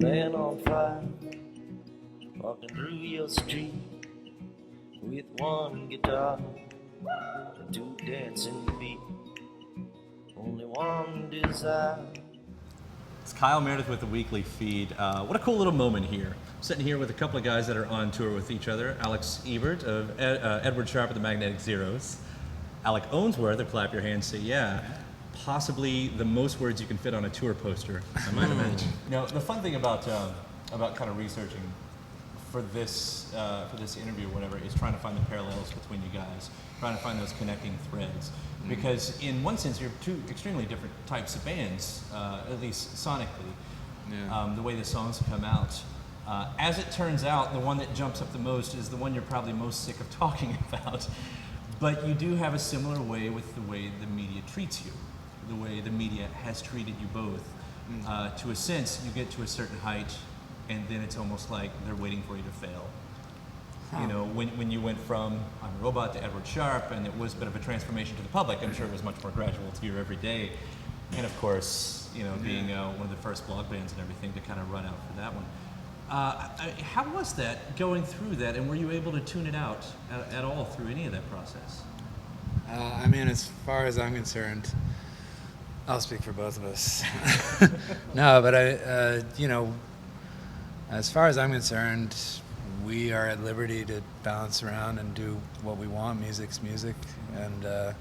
man on fire, walking through your street with one guitar and two dancing feet, only one desire. It's Kyle Meredith with the Weekly Feed. What a cool little moment here. I'm sitting here with a couple of guys that are on tour with each other. Alex Ebert of Edward Sharpe the Magnetic Zeros. Alec Ounsworth of Clap Your Hands, Say Yeah. Possibly the most words you can fit on a tour poster, I might imagine. Now, the fun thing about kind of researching for this interview or whatever is trying to find the parallels between you guys, trying to find those connecting threads. Because in one sense, you're two extremely different types of bands, at least sonically, the way the songs come out. As it turns out, the one that jumps up the most is the one you're probably most sick of talking about. But you do have a similar way with the way the media treats you, the way the media has treated you both. To a sense, you get to a certain height, and then it's almost like they're waiting for you to fail. You know, when you went from I'm a Robot to Edward Sharpe, and it was a bit of a transformation to the public. I'm sure it was much more gradual to your everyday. And of course, you know, being one of the first blog bands and everything to kind of run out for that one. How was that, going through that, and were you able to tune it out at all through any of that process? I mean, as far as I'm concerned, I'll speak for both of us. No, but you know, as far as I'm concerned, we are at liberty to bounce around and do what we want. Music's music, and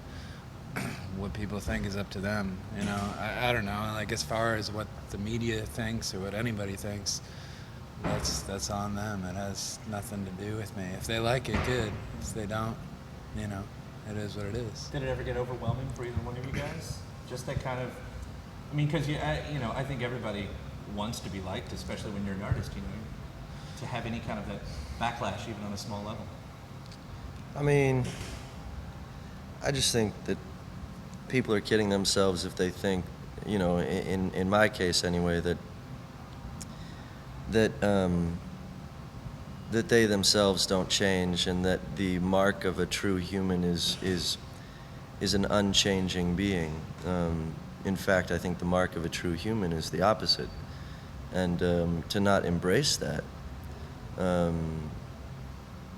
what people think is up to them. You know, I don't know. Like, as far as what the media thinks or what anybody thinks, that's on them. It has nothing to do with me. If they like it, good. If they don't, you know, it is what it is. Did it ever get overwhelming for either one of you guys? Just that kind of, I mean, because you know, I think everybody wants to be liked, especially when you're an artist. You know, to have any kind of that backlash, even on a small level. I mean, I just think that people are kidding themselves if they think, you know, in my case anyway, that they themselves don't change, and that the mark of a true human is an unchanging being. In fact, I think the mark of a true human is the opposite, and to not embrace that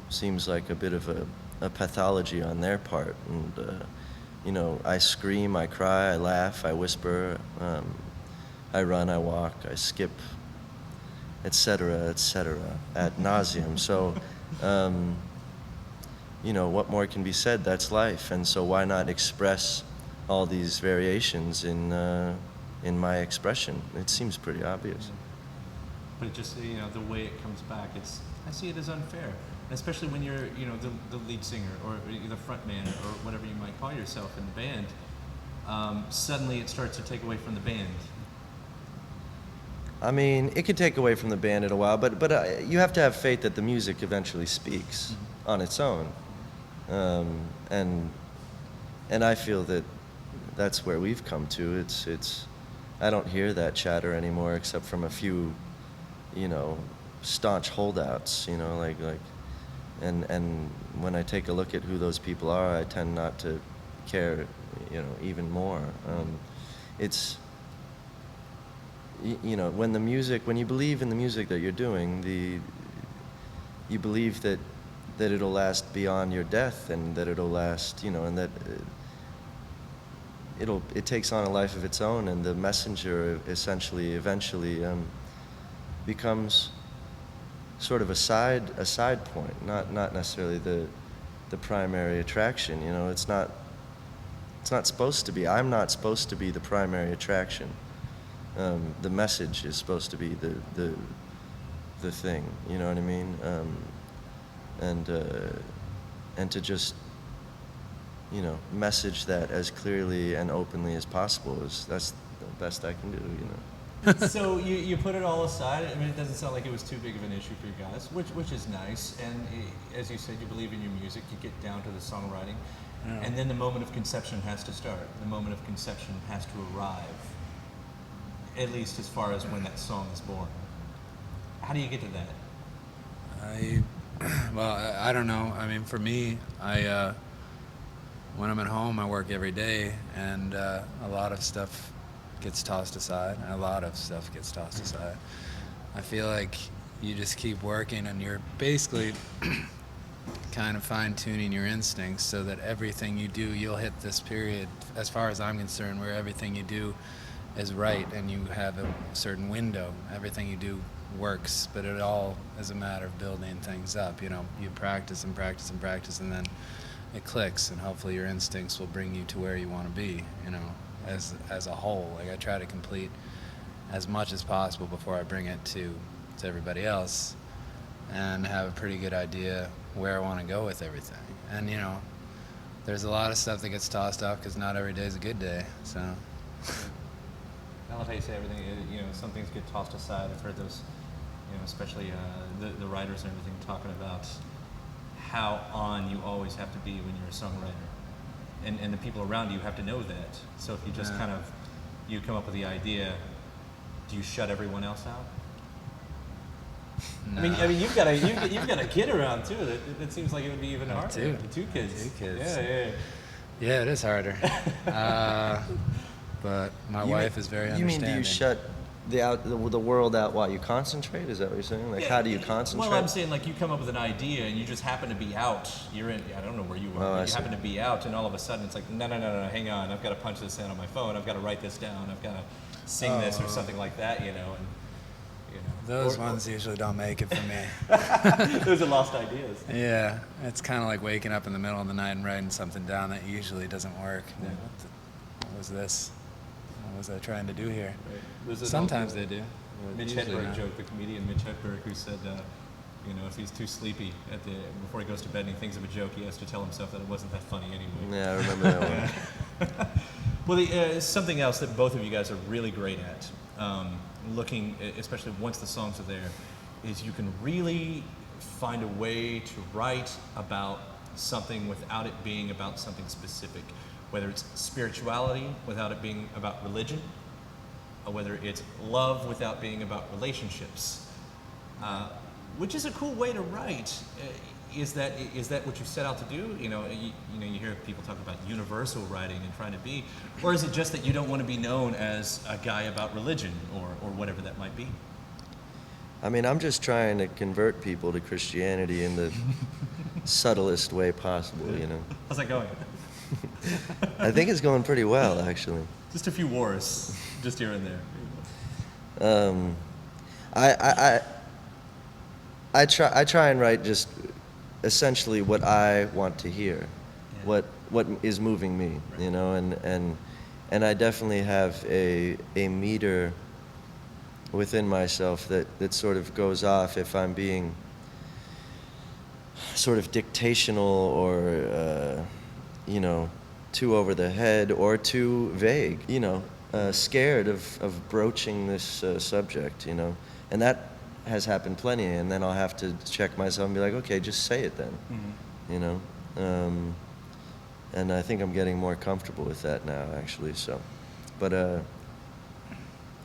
seems like a bit of a pathology on their part. And you know, I scream, I cry, I laugh, I whisper, I run, I walk, I skip, etc., ad nauseum. So, you know, what more can be said? That's life, and so why not express all these variations in my expression? It seems pretty obvious. But it just, you know, the way it comes back, I see it as unfair, especially when you're, you know, the lead singer or the front man or whatever you might call yourself in the band. Suddenly it starts to take away from the band. I mean, it could take away from the band in a while, but you have to have faith that the music eventually speaks on its own, and I feel that that's where we've come to. It's I don't hear that chatter anymore, except from a few, you know, staunch holdouts. You know, like and when I take a look at who those people are, I tend not to care, you know, even more. It's, you know, when you believe in the music that you're doing, you believe that it'll last beyond your death, and that it'll last, you know, and that it takes on a life of its own, and the messenger eventually becomes sort of a side point, not necessarily the primary attraction. You know, it's not supposed to be. I'm not supposed to be the primary attraction. The message is supposed to be the thing. You know what I mean? And to just, you know, message that as clearly and openly as possible that's the best I can do. You know. So you put it all aside. I mean, it doesn't sound like it was too big of an issue for you guys, which is nice. And as you said, you believe in your music. You get down to the songwriting, and then the moment of conception has to start. The moment of conception has to arrive. At least as far as when that song is born. How do you get to that? I don't know. I mean, for me, when I'm at home, I work every day, and a lot of stuff gets tossed aside. I feel like you just keep working, and you're basically kind of fine-tuning your instincts so that everything you do, you'll hit this period, as far as I'm concerned, where everything you do is right, and you have a certain window. Everything you do works, but it all is a matter of building things up. You know, you practice and practice and practice, and then it clicks, and hopefully your instincts will bring you to where you want to be, you know, as a whole. Like, I try to complete as much as possible before I bring it to everybody else, and have a pretty good idea where I want to go with everything. And, you know, there's a lot of stuff that gets tossed off because not every day is a good day, so. I love how you say everything, you know, some things get tossed aside. I've heard those, you know, especially the writers and everything talking about how on you always have to be when you're a songwriter. And the people around you have to know that. So if you just kind of, you come up with the idea, do you shut everyone else out? No. I mean, you've got a kid around too. It seems like it would be even harder. Two kids. Yeah. Yeah, it is harder. But my wife is very understanding. You mean, do you shut the world out while you concentrate? Is that what you're saying? Like, how do you concentrate? Well, I'm saying, like, you come up with an idea and you just happen to be out. You're in, I don't know where you are. Oh, you happen to be out, and all of a sudden it's like, no, hang on. I've got to punch this in on my phone. I've got to write this down. I've got to sing this or something like that, you know. And, you know. Those ones usually don't make it for me. Those are lost ideas. Yeah, it's kind of like waking up in the middle of the night and writing something down that usually doesn't work. Yeah. What was this? What was I trying to do here? Right. Sometimes they do. Mitch Usually Hedberg not. joke, the comedian Mitch Hedberg, who said, you know, if he's too sleepy before he goes to bed and he thinks of a joke, he has to tell himself that it wasn't that funny anyway. Yeah, I remember that one. Well, something else that both of you guys are really great at, looking, especially once the songs are there, is you can really find a way to write about something without it being about something specific, whether it's spirituality without it being about religion, or whether it's love without being about relationships, which is a cool way to write. Is that what you set out to do? You know, you hear people talk about universal writing and trying to be, or is it just that you don't want to be known as a guy about religion or whatever that might be? I mean, I'm just trying to convert people to Christianity in the subtlest way possible, you know. How's that going? I think it's going pretty well, actually. Just a few wars, just here and there. I try and write just essentially what I want to hear, what is moving me, Right. you know, and I definitely have a meter within myself that sort of goes off if I'm being sort of dictational or you know, too over the head or too vague, you know, scared of broaching this subject, you know, and that has happened plenty, and then I'll have to check myself and be like, okay, just say it then, you know, and I think I'm getting more comfortable with that now, actually, so, but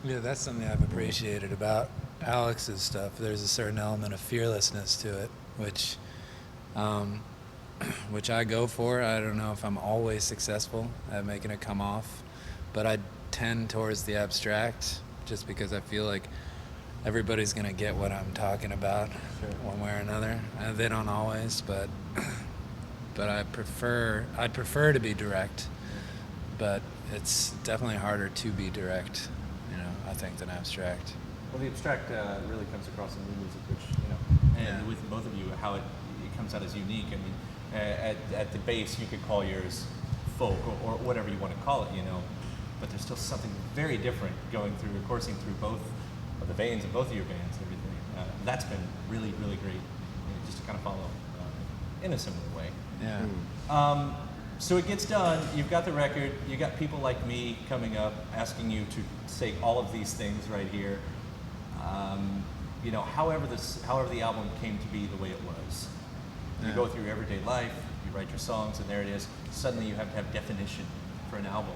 Yeah, that's something I've appreciated about Alex's stuff. There's a certain element of fearlessness to it, which I go for. I don't know if I'm always successful at making it come off, but I tend towards the abstract just because I feel like everybody's going to get what I'm talking about one way or another. They don't always, but I'd prefer to be direct, but it's definitely harder to be direct, you know, I think, than abstract. Well, the abstract really comes across in the music, which, you know, and with both of you, how it comes out as unique. I mean, at the base, you could call yours folk or whatever you want to call it, you know, but there's still something very different coursing through both of the veins of both of your bands and everything. That's been really, really great, you know, just to kind of follow in a similar way. Yeah. So it gets done, you've got the record, you got people like me coming up asking you to say all of these things right here. You know, however the album came to be the way it was. You go through your everyday life, you write your songs, and there it is. Suddenly you have to have definition for an album.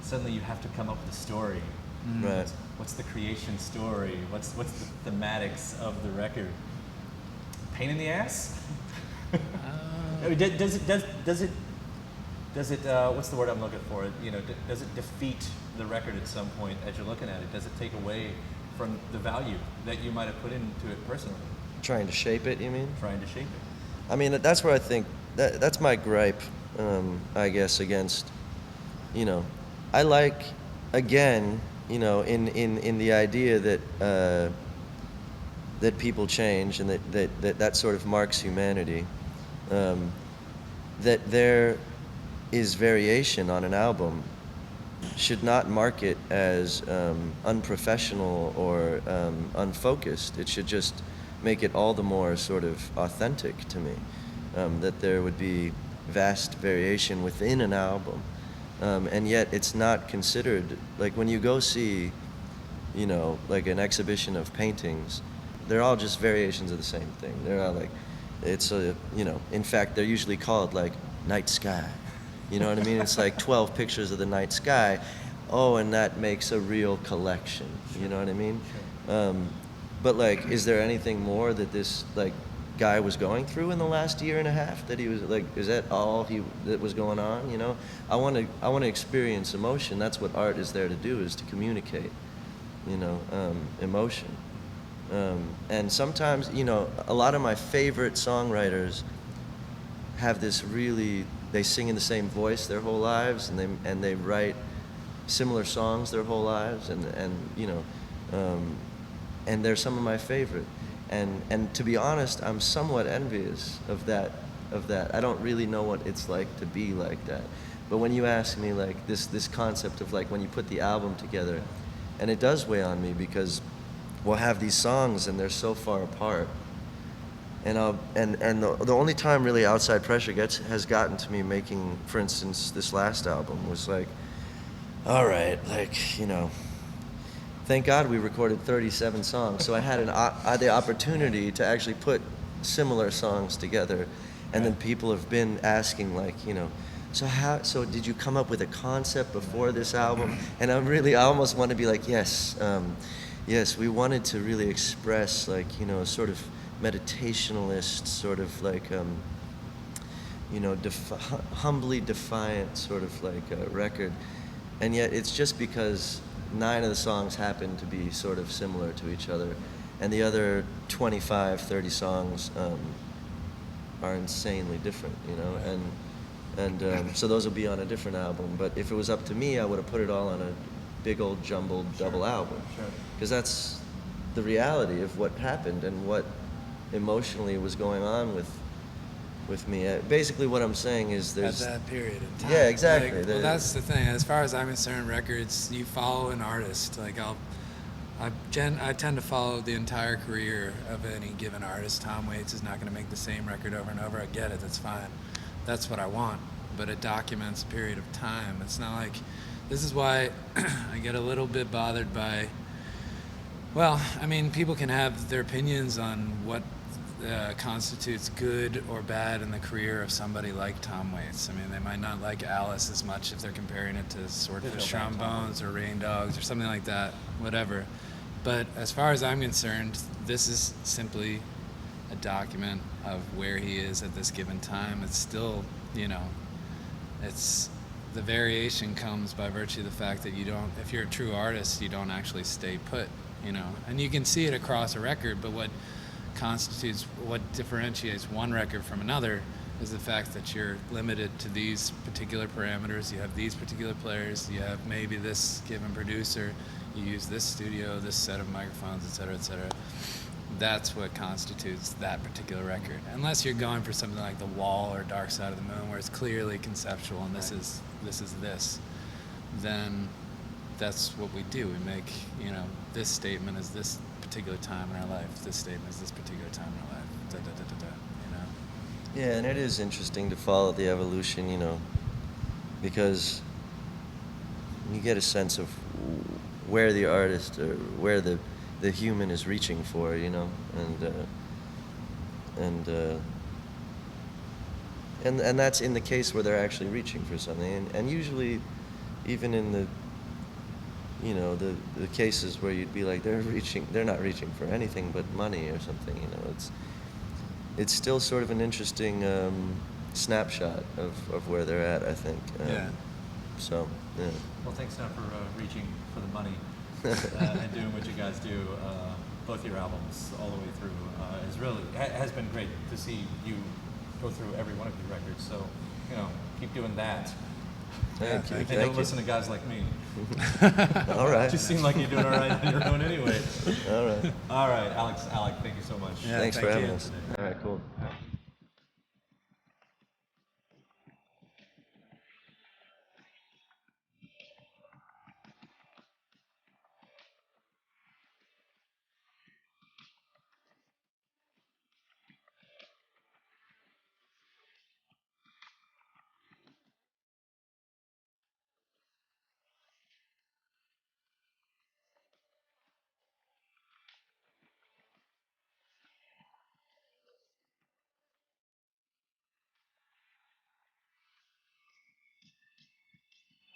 Suddenly you have to come up with a story. right. What's the creation story? What's the thematics of the record? Pain in the ass? I mean, does it what's the word I'm looking for? You know, does it defeat the record at some point as you're looking at it? Does it take away from the value that you might have put into it personally, Trying to shape it, you mean? trying to shape it. I mean, that's where I think that's my gripe, I guess, against, you know, I like, again, you know, in the idea that that people change and that sort of marks humanity, that there is variation on an album should not mark it as unprofessional or unfocused. It should just make it all the more sort of authentic to me, that there would be vast variation within an album, and yet it's not considered, like when you go see, you know, like an exhibition of paintings, they're all just variations of the same thing. They're not like, it's a, you know, in fact, they're usually called like night sky. You know what I mean? It's like 12 pictures of the night sky. Oh, and that makes a real collection. You know what I mean? But like, is there anything more that this like guy was going through in the last year and a half? That he was like, is that all that was going on? You know, I want to experience emotion. That's what art is there to do, is to communicate. You know, emotion. And sometimes, you know, a lot of my favorite songwriters have this really, they sing in the same voice their whole lives, and they write similar songs their whole lives, and you know, and they're some of my favorite. And to be honest, I'm somewhat envious of that. I don't really know what it's like to be like that. But when you ask me, like, this concept of like when you put the album together, and it does weigh on me because we'll have these songs and they're so far apart. And the only time really outside pressure has gotten to me making, for instance, this last album was like, all right, like, you know, thank God we recorded 37 songs, so I had the opportunity to actually put similar songs together, and then people have been asking, like, you know, so did you come up with a concept before this album? And I almost want to be like, yes, yes, we wanted to really express, like, you know, a sort of meditationalist, sort of like, you know, humbly defiant sort of like record. And yet it's just because 9 of the songs happen to be sort of similar to each other, and the other 25, 30 songs are insanely different, you know, and so those will be on a different album. But if it was up to me, I would have put it all on a big old jumbled double album, because that's the reality of what happened and what emotionally was going on with me. Basically what I'm saying is there's... At that period in time. Yeah, exactly. Like, well, that's the thing. As far as I'm concerned, records, you follow an artist. Like, I tend to follow the entire career of any given artist. Tom Waits is not going to make the same record over and over. I get it. That's fine. That's what I want. But it documents a period of time. It's not like... This is why I get a little bit bothered by... Well, I mean, people can have their opinions on what constitutes good or bad in the career of somebody like Tom Waits. I mean, they might not like Alice as much if they're comparing it to Swordfish Trombones or Rain Dogs or something like that, whatever. But as far as I'm concerned, this is simply a document of where he is at this given time. It's still, you know, it's... The variation comes by virtue of the fact that you don't, if you're a true artist, you don't actually stay put, you know. And you can see it across a record, but what differentiates one record from another is the fact that you're limited to these particular parameters. You have these particular players, you have maybe this given producer, you use this studio, this set of microphones, et cetera, et cetera. That's what constitutes that particular record. Unless you're going for something like The Wall or Dark Side of the Moon, where it's clearly conceptual and this is this, then that's what we do. We make, you know, this statement is this particular time in our life, this statement is this particular time in our life, da da da da da, you know. Yeah, and it is interesting to follow the evolution, you know, because you get a sense of where the artist or where the human is reaching for, you know, and that's in the case where they're actually reaching for something, and usually, even in the, you know, the cases where you'd be like they're not reaching for anything but money or something, you know, it's still sort of an interesting snapshot of where they're at, I think. Yeah. So, yeah. Well, thanks now for reaching for the money. and doing what you guys do, both your albums all the way through, is really has been great to see you go through every one of your records. So, keep doing that. Thank you. And Thank don't you. listen to guys like me. All right. You seem like you're doing all right on your own anyway. All right. All right, Alec, thank you so much. Yeah, Thanks for thank having you. us. All right, cool.